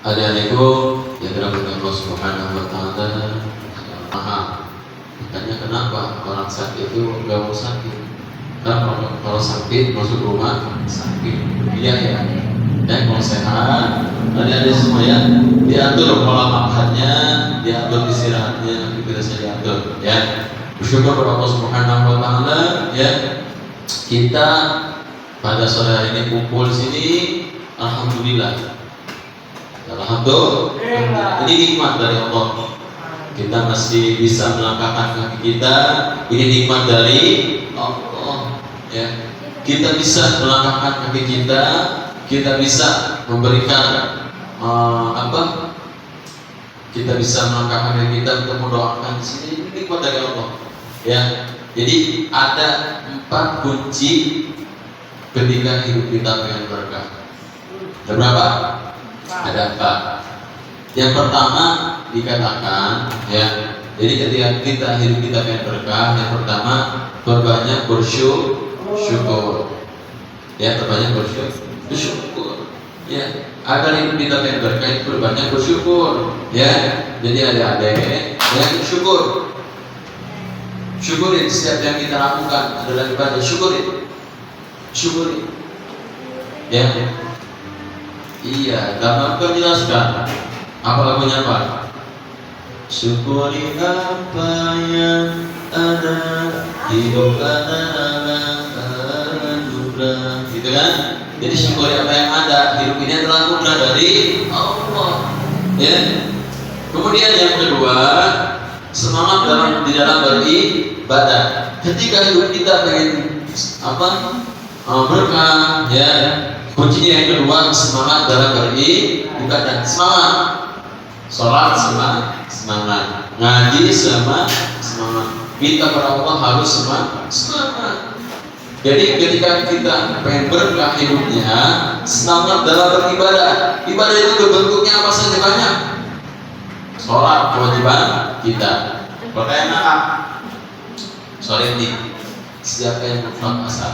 Adik-adikku yang dirahmati Allah Subhanahu wa taala, mahal. Makanya kenapa orang sakit itu gak mau sakit? Karena kalau sakit masuk rumah sakit. Iya ya. Dan kalau sehat, adik-adik semuanya diatur pola makannya, diatur istirahatnya, itu bisa diatur. Ya. Bersyukur kepada Allah Subhanahu wa taala. Ya. Kita pada sore hari ini kumpul sini, alhamdulillah. Alhamdulillah. Ini nikmat dari Allah. Kita masih bisa melangkahkan kaki kita. Ini nikmat dari Allah. Ya. Kita bisa melangkahkan kaki kita. Kita bisa memberikan Kita bisa melangkahkan kaki kita untuk mendoakan di sini. Ini nikmat dari Allah. Ya. Jadi ada 4 kunci ketika hidup kita pengen berkah. Ada berapa? Ada 4. Yang pertama dikatakan, ya. Jadi ketika kita hidup kita pengen berkah, yang pertama berbanyak bersyukur. Ya, berbanyak bersyukur. Ya, agar hidup kita pengen berkah itu berbanyak bersyukur. Ya, jadi adik-adik yang bersyukur. Syukurin setiap yang kita lakukan adalah ibadah. Syukurin. Ya. Iya, dapat kau jelaskan apa lagunya apa? Syukuri apa yang ada, hidup adalah anugerah, gitu kan? Jadi syukuri apa yang ada, hidup ini adalah anugerah dari Allah. Ya. Kemudian yang kedua, semangat di dalam beribadah. Ketika hidup kita pengen berkah, ya. Kuncinya yang kedua, semangat dalam beribadah. Semangat sholat, semangat ngaji, semangat minta kepada Allah harus semangat. Jadi ketika kita pengen berkah hidupnya, semangat dalam beribadah. Ibadah itu bentuknya apa saja banyak. Sholat kewajiban kita. Pertanyaan sore ini, siapa yang belum sholat asar?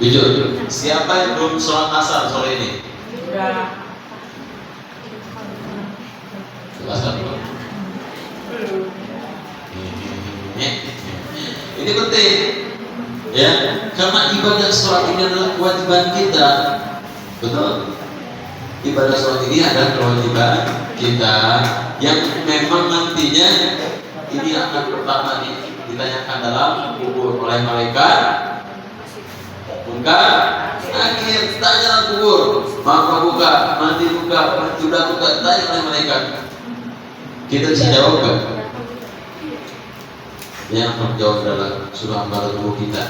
Jujur, siapa yang belum sholat asar sore ini? Asar belum. Ini penting, ya, karena ibadah sholat ini adalah kewajiban kita, betul. Ibadah sholat ini adalah kewajiban kita yang memang nantinya ini akan pertama ditanyakan dalam kubur oleh malaikat. Akhir tanya dalam kubur, maka buka, mandi sudah buka, tanya oleh malaikat. Kita bisa jawab kan? Yang menjawab adalah surah baru tubuh kita.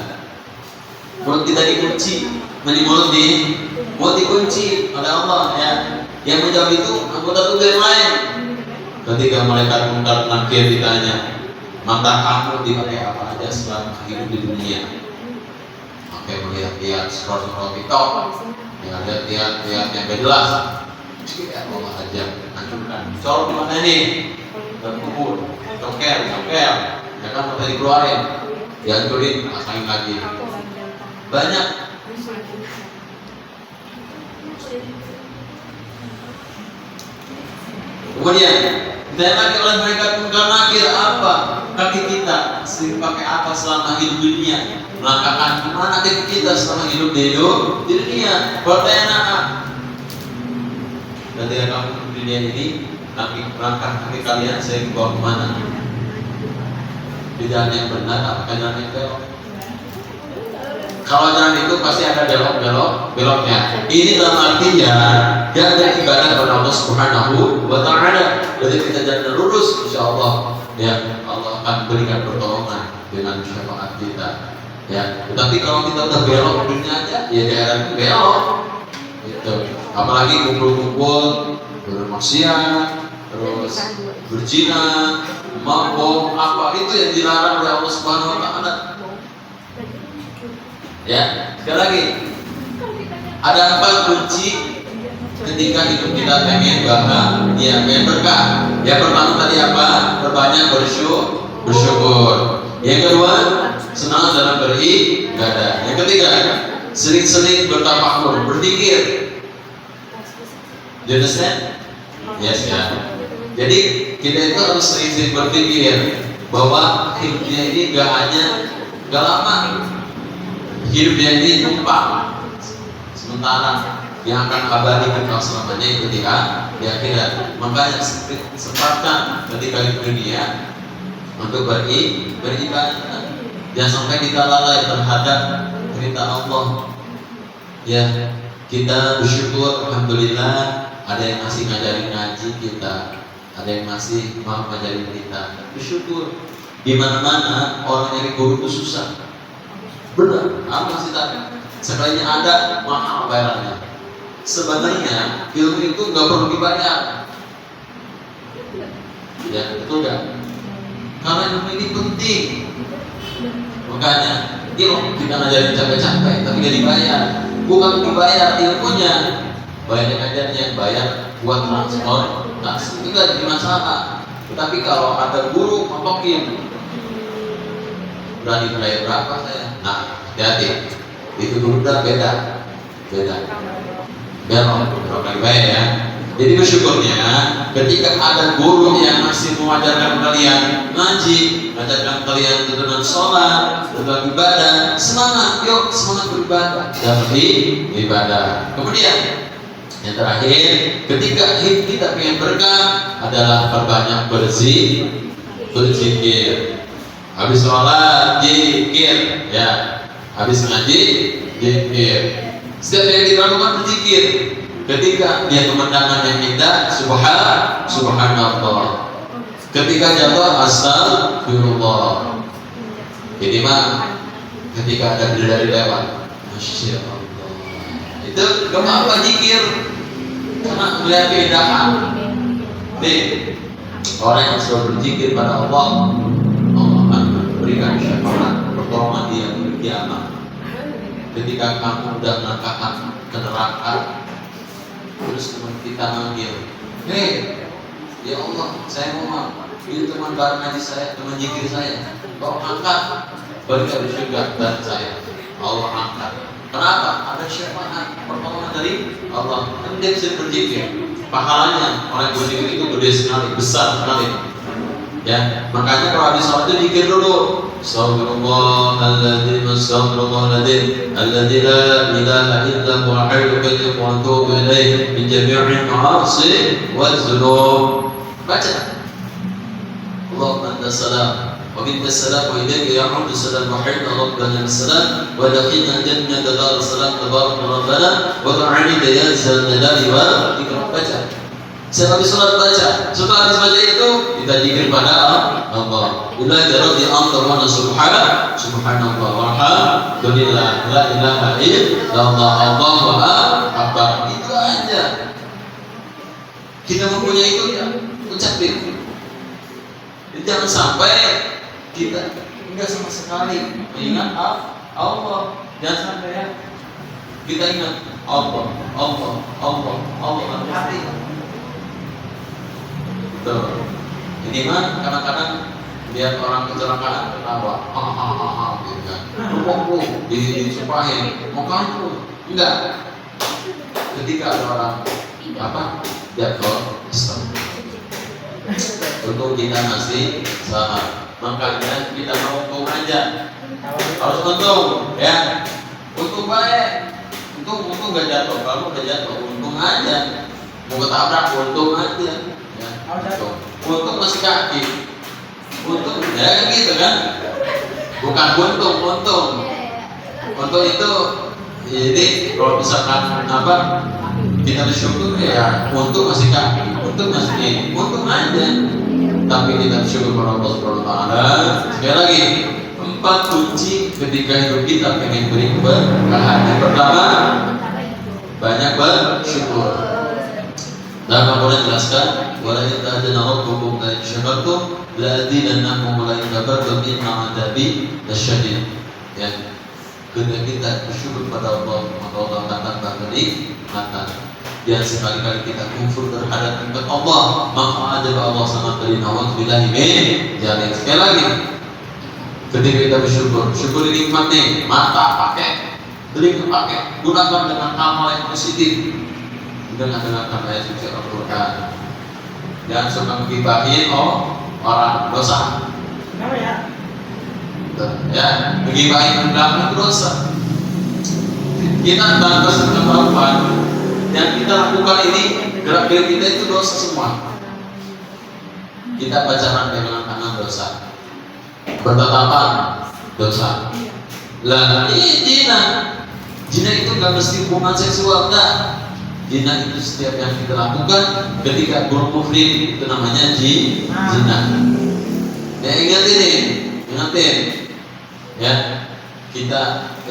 Mulut kita dikunci, mulut dikunci oleh Allah, ya. Yang menjawab itu anggota tubuh yang lain. Ketika malaikat munkar nakir ditanya, mata kamu dipakai apa aja selama hidup di dunia? Pakai melihat-lihat scroll TikTok, ya, lihat yang gak jelas. Ya Allah aja, hancurkan. Corok di mana ini? Terkubur, congkel, ya kan mau dikeluarin, dihancurin, pasangin lagi. Banyak. Kemudian ditanya lagi oleh mereka munkar nakir, apa kaki kita pakai apa selama hidup di dunia? Melangkahkan kemana kaki kita selama hidup di dunia? Pertanyaan. Ketika kamu hidup di dunia ini, langkah kaki kalian saya bawa kemana? Di jalan yang benar, apakah jalan yang belok? Kalau jalan itu pasti ada beloknya. Ini dalam artinya dia ada ibadah kepada Allah Subhanahu wa taala. Jadi kita jalan lurus, insyaallah ya Allah akan berikan pertolongan dengan syafaat kita. Ya, tetapi kalau kita udah belok dunia aja, ya daerah itu belok. Gitu. Apalagi kumpul-kumpul bermaksiat, terus berzina, mabuk, apa itu yang dilarang oleh Allah Subhanahu wa taala. Ya, sekali lagi ada 4 kunci ketika hidup kita pengen berkah. Yang pertama tadi apa? Berbanyak bersyukur. Yang kedua, senang dalam beribadah. Yang ketiga, sering-sering bertafakur, berzikir. You understand? Yes ya. Jadi kita itu harus sering berpikir bahwa hidupnya ini gak lama. Hidupnya ini numpang. Sementara yang akan abadi kekal selamanya itu di akhirat. Makanya sempatkan ketika di dunia untuk beribadah. Jangan sampai kita lalai terhadap perintah Allah. Ya, kita bersyukur, alhamdulillah ada yang masih ngajarin ngaji kita, ada yang masih mau ngajarin kita. Bersyukur. Di mana-mana orang nyari guru itu susah. Benar, aku masih tadi. Sekalinya ada, mahal bayarannya. Sebenarnya ilmu itu nggak perlu dibayar. Ya, betul nggak? Karena ilmu ini penting. Makanya, ilmu kita ngajarin capek-capek, tapi nggak dibayar. Bukan dibayar ilmunya, bayar ngajarnya, bayar buat transportasi. Itu nggak jadi masalah. Tapi kalau ada guru matokin, berani bayar berapa saya? Nah, hati-hati. Itu guru udah beda. Berapa bayar ya? Jadi bersyukurnya ketika ada guru yang masih mengajarkan kalian ngaji, mengajarkan kalian tentang sholat, tentang ibadah, semangat, yuk semangat beribadah dan beribadah. Kemudian yang terakhir, ketika hidup kita pengen berkah adalah perbanyak berzikir. Habis sholat, zikir, ya. Habis ngaji, zikir. Setiap yang dilakukan berzikir. Ketika dia pemandangan yang indah, subhanallah. Ketika jatuh, astagfirullah. Ini mah ketika ada bidadari lewat, masya Allah. Itu gak apa zikir, karena melihat keindahan. Nih, orang yang selalu berzikir pada Allah, Allah akan memberikan syafaat pertolongan dia di kiamat. Ketika kamu udah melangkahkan ke neraka, terus teman kita manggil, hei, ya Allah, saya mau itu teman bareng ngaji saya, teman zikir saya, tolong angkat, bagi dari surga dan saya, Allah angkat. Kenapa? Ada syafaat pertolongan dari Allah. Kan dia bisa berzikir, pahalanya orang berzikir itu gede sekali, besar sekali. Ya, makanya kalau habis sholat itu zikir dulu. Astagfirullahaladzim, astagfirullahaladzim, alladzi la ilaha illa huwa hayyul qayyum wa atubu ilaih min jami'il ma'asi wa dzunub. Baca. Allahumma anta salam wa minka salam wa ilayka ya'udu salam wa hayna rabbana salam wa laqina jannata dar salam tabaraka rabbana wa ta'ala ya zal jalali wal ikram. Baca. Setelah habis sholat baca. Setelah habis baca itu kita zikir pada Allah. Bila jarodi antar mana subhanallah walhamdulillah la ilaha illallah Allahu akbar. Itu aja. Kita mempunyai itu ya ucapin. Jangan sampai kita enggak sama sekali mengingat Allah. Jangan sampai ya kita ingat Allah hati. Tuh. Ini mah kadang-kadang lihat orang kecelakaan ketawa, gitu kan. Disumpahin, mau kamu? Enggak. Ketika ada orang jatuh, untuk kita ngasih selamat. Makanya kita mau untung aja. Harus untung, ya. Untung baik. Untung nggak jatuh. Kalau udah jatuh, untung aja. Mau ketabrak, untung aja. Untung masih kaki, untung ya kan gitu kan, bukan untung itu jadi kalau misalkan kita bersyukur ya untung masih kaki, untung masih ini, untung aja, tapi kita bersyukur pada Allah Subhanahu Wa Taala. Sekali lagi 4 kunci ketika hidup kita pengen berkah. Yang pertama, banyak bersyukur. Dan kemudian jelaskan, wala yata'adana rabbukum la in syakartum la azidannakum wa la in kafartum inna 'adzabi lasyadid. Ya. Ketika kita bersyukur pada Allah, maka Allah akan tambah kenikmatan. Jangan sekali-kali kita kufur terhadap nikmat Allah, maka ada Allah sangat terina wa billahi min dzalik. Sekali lagi, ketika kita bersyukur, syukuri nikmatnya, mata pakai, telinga pakai, gunakan dengan amal yang positif. mendengarkan ayat suci Al-Quran. Jangan suka menggibahin orang, dosa. Kenapa ya? Ya, menggibahin belakang itu dosa. Kita tanpa sepengetahuan yang kita lakukan ini, gerak-gerik kita itu dosa semua. Kita pacaran dengan tangan dosa, bertatapan dosa. Lah ini zina itu gak mesti hubungan seksual, kan? Zina itu setiap yang kita lakukan ketika belum muhrim itu namanya zina. Ya ingatin, ya kita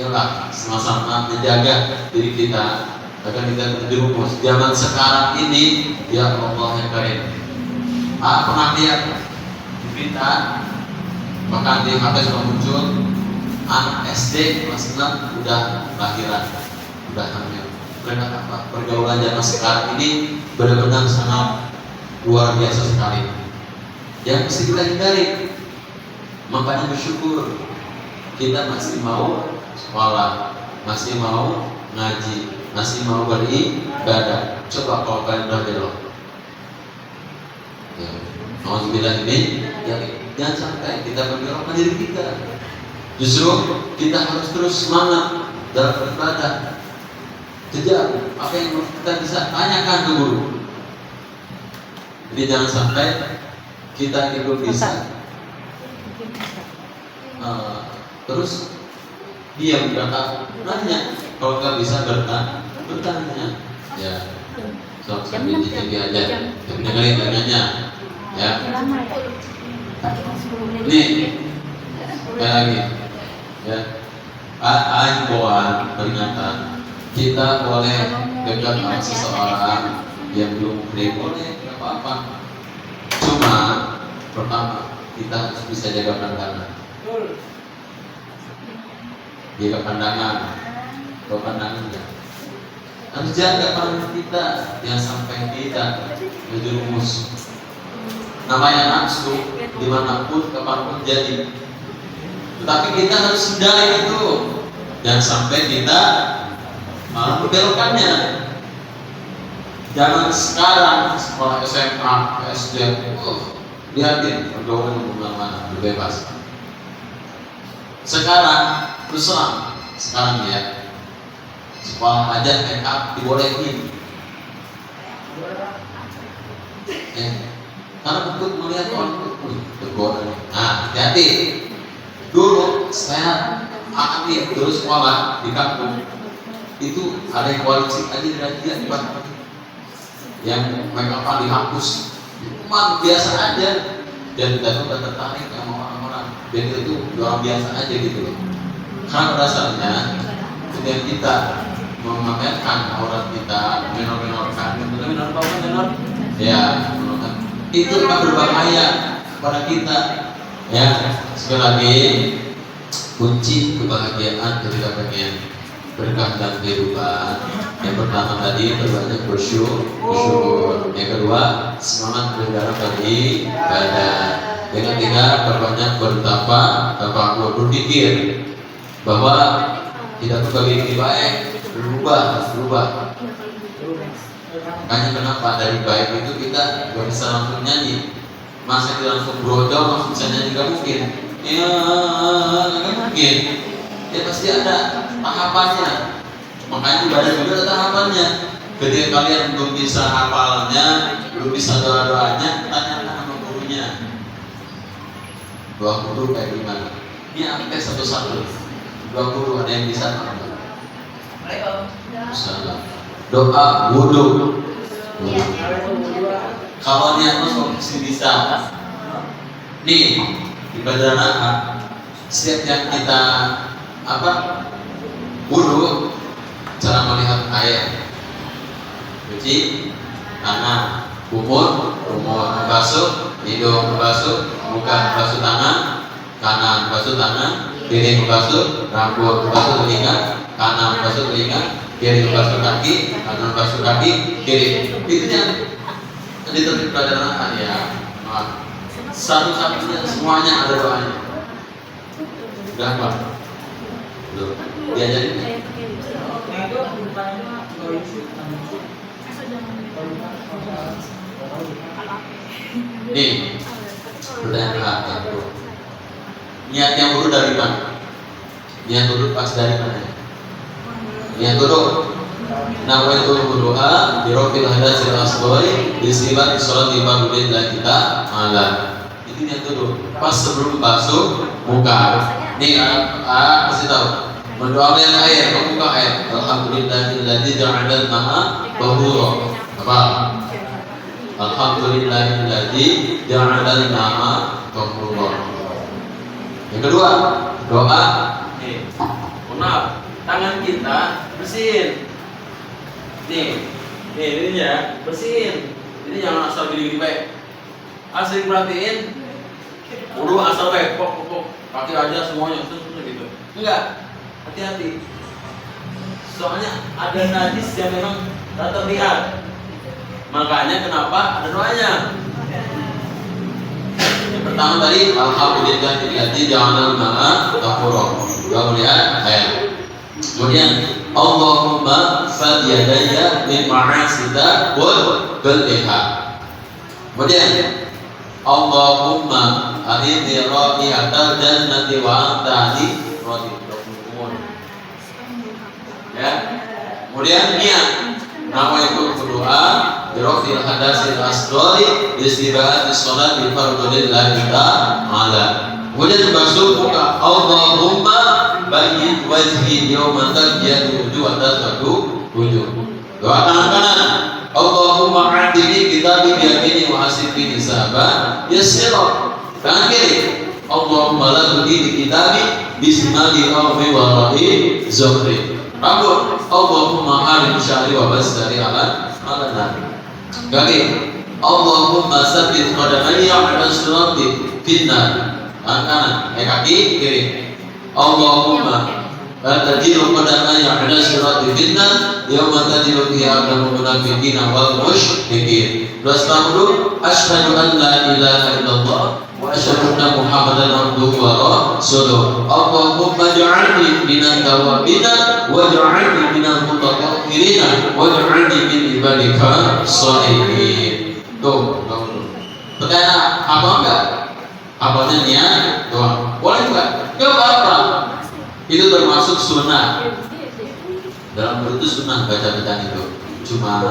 lah sama-sama menjaga diri kita agar kita terjerumus. Zaman sekarang ini, ya Allah yang karim. Pernah lihat di berita, bahkan di HP sudah muncul anak SD kelas 6 udah lahiran, udah hamil. Mereka apa? Pergaulan zaman sekarang ini benar-benar sangat luar biasa sekali. Yang mesti kita hindari. Makanya bersyukur kita masih mau sekolah, masih mau ngaji, masih mau beribadah. Coba kalau kalian udah belok, ya, alhamdulillah ini, ya, jangan sampai kita membelokkan diri kita. Justru kita harus terus semangat dalam beribadah. Kejar apa yang kita bisa tanyakan ke guru. Jadi jangan sampai kita itu bisa terus diam berkata nanya, kalau nggak bisa bertanya. Ya, sambil dijaga aja, tapi dengerin tanyanya. Ya, nih kayak lagi, ya, himbauan peringatan. Kita boleh dekat sama seseorang yang belum muhrim, boleh, nggak apa-apa. Cuma pertama kita harus bisa jaga pandangan. Jaga pandangan, harus jaga pandangan kita, jangan sampai kita terjerumus. Namanya nafsu, dimanapun, kapanpun jadi. Tetapi kita harus hindari itu, jangan sampai kita malah membelokkannya. Jangan sekarang sekolah SMA, SD, lihatin pergaulan kemana-mana, bebas. Sekarang terserah, sekarang ya sekolah aja make up dibolehin. Karena ikut melihat orang bergaulan. Nah, hati-hati. Dulu saya aktif dulu sekolah di kampung. Itu ada yang koalisi aja di Bandung yang make up dihapus, cuma biasa aja, dan kita tuh tertarik sama orang-orang, dan itu orang biasa aja gitu loh. Karena dasarnya ketika kita memamerkan aurat kita, menor-menorkan, ya, itu akan berbahaya pada kita. Ya, sekali lagi kunci kebahagiaan ketika bagian berkah dan kehidupan. Yang pertama tadi berbanyak bersyukur. Yang kedua semangat berdarah bagi badan. Yang ketiga berbanyak berpikir bahwa kita tuh bagi ini baik, berubah. Makanya kenapa dari baik itu kita gak bisa langsung nyanyi. Masa kita langsung brojol langsung bisa nyanyi gak mungkin. Ya gak mungkin. Ya pasti ada tahapannya. Makanya ibadah juga ada tahapannya. Ketika kalian belum bisa hafalnya, belum bisa doa-doanya, tanyakan sama gurunya. Doa guru kayak gimana? Ini ampe satu-satu. Doa guru ada yang bisa apa? Doa wudu. Kalau niat pasti bisa. Nih ibadah naha. Setiap yang kita wudu, cara melihat air, cuci tangan, kumur, membasuh hidung, membasuh muka, membasuh tangan kanan, membasuh tangan kiri, membasuh rambut, membasuh telinga kanan, membasuh telinga kiri, membasuh kaki kanan, membasuh kaki kiri. Itu yang ditertib pelajaran ya. Satu-satunya semuanya ada doanya. Udah apa? Belum. Diajarin ya? Nih, pertanyaan bro. Niatnya wudhu dari mana? Niat wudhu pas dari mana? Niat wudhu. Nawaitul wudu'a birofil hadatsil asghari bisifat sholat di fardhu kita malam. Itu niat wudhu. Pas sebelum basuh muka. Nih, kasih tahu. Berdoa dengan air, membuka air. Alhamdulillahilladzi ja'ala al-ma'a tahura. Apa? Alhamdulillahilladzi ja'ala al-ma'a tahura. Yang kedua, doa. Maaf, tangan kita bersihin. Nih ini ya, bersihin. Ini jangan asal gini-gini baik. Asal perhatiin. Wudu asal baik, pok, pakai aja semuanya, terus gitu. Enggak, hati-hati. Soalnya ada najis yang memang tak terlihat. Makanya kenapa ada doanya? Yang pertama tadi alhamdulillahilladzi ja'ala al-ma'a tahura. Kemudian ayat. Kemudian Allahumma fadyadaya min ma'asida wal balha. Kemudian Allahumma ahidni ra'iatal jannati wa anta ali radhiyallahu. Ya. Kemudian niat nawaitu berdoa birofil hadasil asghari istibahati sholat di fardhu lillahi ta'ala. Kemudian basuh muka Allahumma bayyin wajhi yawma tabyadu wujuh wa taswadu wujuh. Doa tangan kanan Allahumma a'tini kitabi biyamini wa hasibni hisaba yassira. Tangan kiri Allahumma la tudini kitabi bismillah awfi wa ra'i zuhri. Rambut Allahumma harim syari wa basdari ala nabi. Kaki Allahumma sabbit qadamayya ala sirati finnar. Tangan kanan, kaki kiri. Allahumma tadilu qadamayya ala sirati finnar yawma tadilu fiha aqdamul munafiqina wal musyrikin. Rasulullah asyhadu an la ilaha illallah wa asyhadu anna Muhammadan abduhu wa rasuluh. Allahumma ij'alni minat tawwabina waj'alni minal mutatahhirina waj'alni min ibadika sholihin. Tuh, pertanyaan apa enggak? Apanya niat doa. Boleh enggak? Enggak apa-apa. Itu termasuk sunnah. Dalam berutu sunnah baca-bacaan itu. Cuma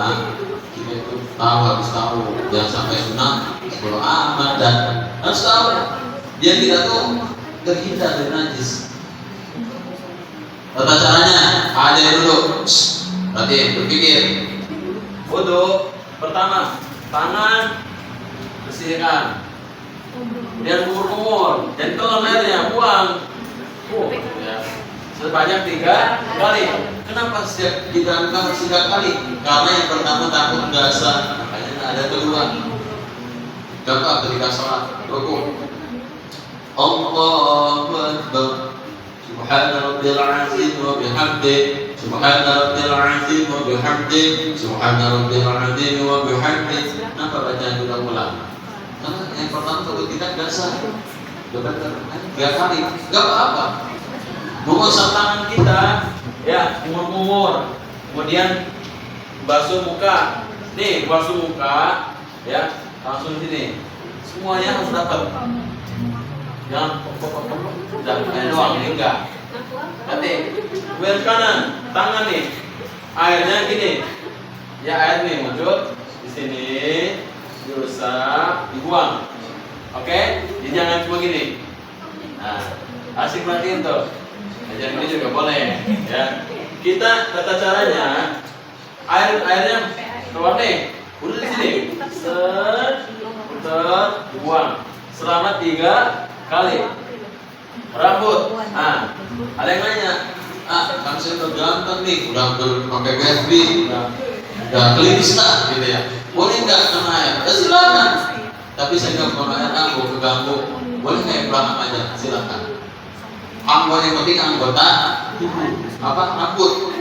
kita itu harus tahu jangan sampai sunnah sebelum amat dan harus tahu dia tidak tuh terhindar dari najis. Tata caranya aja dulu. Berarti berpikir. Wudu pertama tangan bersihkan. Kemudian kumur-kumur dan telan airnya buang. Ya. Sebanyak 3 kali. Kenapa kita harus 3 kali? Karena yang pertama takut basah, makanya ada keluar. Contoh ketika sholat rukuk. Allahu Akbar. Subhana rabbil azim wa bihamdi. Subhana rabbil azim wa bihamdi. Subhana rabbil azim wa bihamdi. Kenapa bacaan ulang-ulang? Karena yang pertama takut kita basah. 3 kali, enggak apa-apa. Mengusap tangan kita, ya, kumur-kumur. Kemudian basuh muka. Nih, basuh muka, ya, langsung sini. Semuanya harus dapat. Jangan jangan doang, ini enggak. Nanti, kemudian kanan, tangan nih. Airnya gini. Ya, air nih muncul di sini, diusap, dibuang. Oke? Jadi jangan cuma gini. Nah, asik perhatiin tuh. Jangan ini juga boleh, ya. Kita tata caranya airnya keluar nih, udah di sini, buang selama 3 kali. Rambut, ada yang nanya, kan saya udah ganteng nih, udah pakai BSB, udah klinis lah, gitu ya. Boleh nggak kena air? Silakan. Tapi saya nggak mau air aku keganggu. Boleh nggak yang belakang aja? Silakan. Anggota yang penting anggota tubuh apa rambut.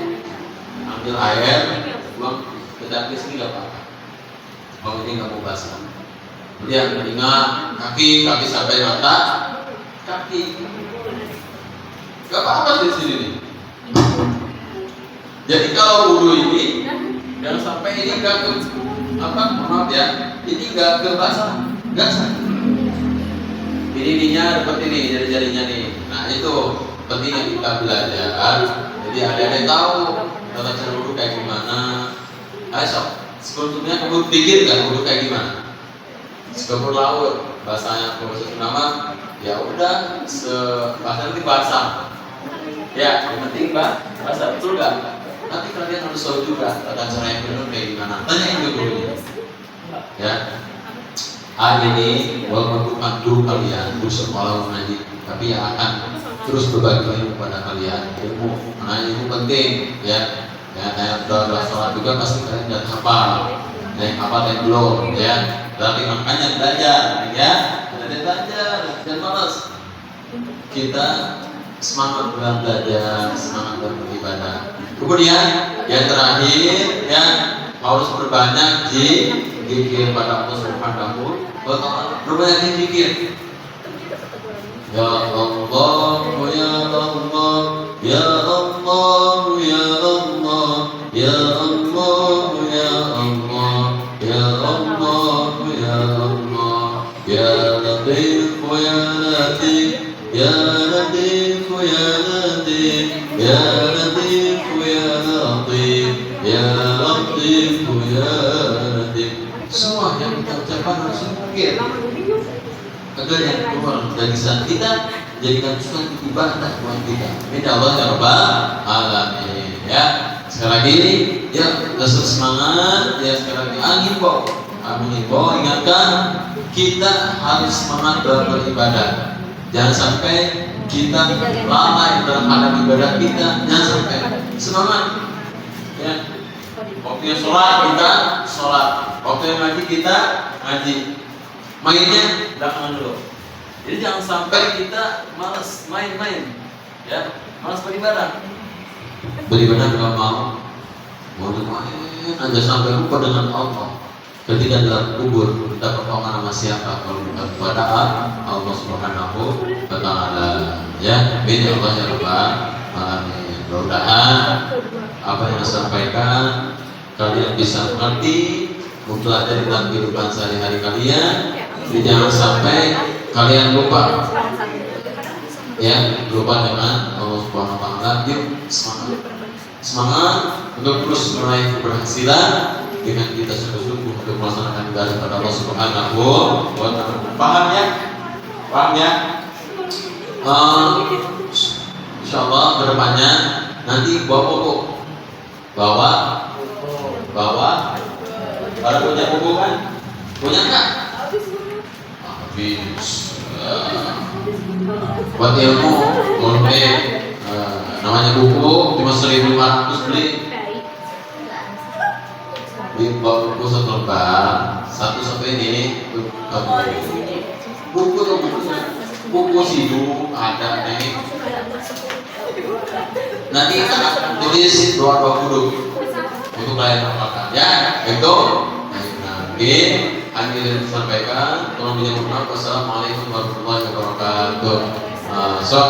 Ambil air, buang ke sini nggak apa-apa. Kalau ini nggak mau basah. Kemudian telinga, kaki sampai mata, kaki. Nggak apa-apa di sini nih. Jadi kalau wudhu ini jangan sampai ini ganggu. apa? Maaf ya. Ini nggak ke bahasa, nggak sah. Ininya seperti ini, jari-jarinya nih. Nah itu pentingnya kita belajar. Jadi ada tahu tata cara wudhu kayak gimana. Ayo, sebetulnya kamu pikirkan wudhu kayak gimana. Sekumur laut, bahasanya proses nama, ya udah, bahasa nanti bahasa. Ya, yang penting bahasa, betul nggak? Nanti kalian harus tahu juga tata cara yang benar kayak gimana. Tanyain ke gurunya. Ya. Hari ini walaupun bukan guru kalian, guru sekolah mengaji, tapi ya akan terus berbagi ilmu kepada kalian. Ilmu, karena ilmu penting, ya. Ya, yang sudah sholat juga pasti kalian sudah hafal. Yang hafal yang belum, ya. Berarti makanya belajar, ya. Belajar, dan malas. Kita semangat belajar, semangat beribadah. Kemudian yang terakhir, ya, harus berbanyak zikir pada Allah Subhanahu wa ta'ala. Berbanyak zikir. Ya Allah, ya Allah, ya Allah, ya Allah, ya Allah, ya Allah, ya Allah, ya Allah, ya Latif, ya Latif, ya Latif, ya Latif, ya Latif, ya Latif, ya Latif, ya Latif. Semua yang kita ucapkan harus mungkin agar yang keluar dari lisan kita jadikan suatu ibadah buat kita. Ini Allah ya Rabbal Alamin. Ya, sekali lagi ya dasar semangat. Ya sekali lagi angin ingatkan kita harus semangat dalam beribadah. Jangan sampai kita lalai terhadap ibadah kita. Jangan sampai semangat. Ya. Waktunya sholat kita sholat, waktunya ngaji kita ngaji, mainnya belakangan dulu. Jadi jangan sampai kita malas main-main, ya, malas beribadah. Beribadah kalau mau main aja sampai lupa dengan Allah. Ketika dalam kubur kita bertanya sama siapa kalau bukan kepada Allah Subhanahu wa ta'ala. Ya, ini Allah ya Rabbal Alamin. Mudah-mudahan apa yang saya sampaikan kalian bisa mengerti, mempelajari dalam kehidupan sehari-hari kalian. Jadi jangan sampai kalian lupa, ya, lupa dengan Allah Subhanahu wa ta'ala. Yuk semangat untuk terus meraih keberhasilan dengan kita sungguh-sungguh untuk melaksanakan ibadah kepada Allah Subhanahu wa ta'ala. Paham ya? Paham ya? Insyaallah kedepannya nanti bawa buku, bawa ada punya buku kan? Punya nggak? Habis. Buat ilmu boleh. Namanya buku cuma 1.500 beli. Bawa buku satu lembar, satu ini buku tuh buku sidu ada nih. Nanti kita akan tulis doa wudhu untuk kalian hafalkan, ya. Itu nanti akhir disampaikan. Tolong dijawab maaf. Wassalamualaikum warahmatullahi wabarakatuh. So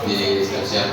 di siap-siap.